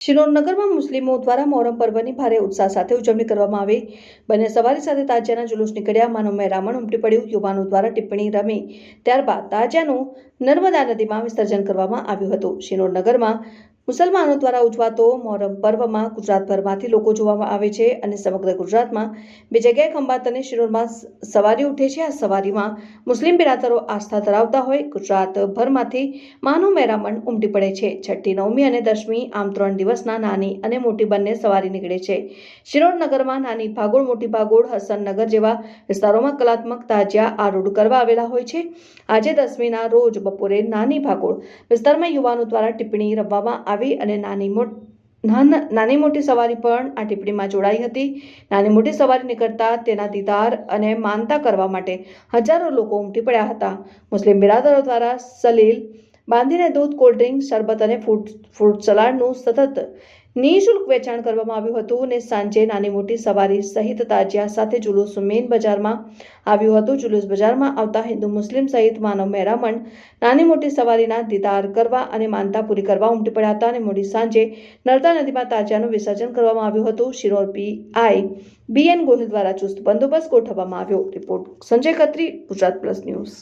શિનોરનગરમાં મુસ્લિમો દ્વારા મોહરમ પર્વની ભારે ઉત્સાહ સાથે ઉજવણી કરવામાં આવી। બંને સવારી સાથે તાજિયાના જુલુસ નીકળ્યા। માનવમય રામણ ઉમટી પડ્યું। યુવાનો દ્વારા ટિપ્પણી રમી ત્યારબાદ તાજિયાનું નર્મદા નદીમાં વિસર્જન કરવામાં આવ્યું હતું। શિનોરનગરમાં મુસલમાનો દ્વારા ઉજવાતો મોહરમ પર્વમાં ગુજરાતભરમાંથી લોકો જોવામાં આવે છે અને સમગ્ર ગુજરાતમાં બે જગ્યાએ ખંભાત અને શિનોરમાં સવારી ઉઠે છે। આ સવારીમાં મુસ્લિમ બિરાદરો આસ્થા ધરાવતા હોય ગુજરાતભરમાંથી માનવમય રામણ ઉમટી પડે છે। છઠ્ઠી, નવમી અને દસમી આમ 3 દિવસના નાની અને મોટી બંને સવારી નીકળે છે। શિનોરનગરમાં નાની ભાગોળ, મોટી ભાગોળ, હસનનગર જેવા વિસ્તારોમાં કલાત્મક તાજિયા આરૂઢ કરવા આવેલા હોય છે। આજે 10મીના રોજ બપોરે નાની ભાગોળ વિસ્તારમાં યુવાનો દ્વારા ટિપ્પણી રમવામાં આવી અને નાની મોટી સવારી પણ આ ટિપ્પણીમાં જોડાઈ હતી। નાની મોટી સવારી નીકળતા તેના દીદાર અને માનતા કરવા માટે હજારો લોકો ઉમટી પડ્યા હતા। મુસ્લિમ બિરાદરો દ્વારા સલીલ બાંધીને દૂધ, કોલ્ડ ડ્રિંક, શરબત અને ફ્રૂટ સલાડનું સતત નિઃશુલ્ક વેચાણ કરવામાં આવ્યું હતું અને સાંજે નાની મોટી સવારી સહિત તાજિયા સાથે જુલુસ મેઇન બજારમાં આવ્યું હતું। જુલુસ બજારમાં આવતા હિન્દુ મુસ્લિમ સહિત માનવમય રામણ નાની મોટી સવારીના દીદાર કરવા અને માનતા પૂરી કરવા ઉમટી પડ્યા હતા અને મોડી સાંજે નર્મદા નદીમાં તાજિયાનું વિસર્જન કરવામાં આવ્યું હતું। શિનોર પીઆઈ BN ગોહિલ દ્વારા ચુસ્ત બંદોબસ્ત ગોઠવવામાં આવ્યો। Report Sanjay Khatri, Gujarat plus news.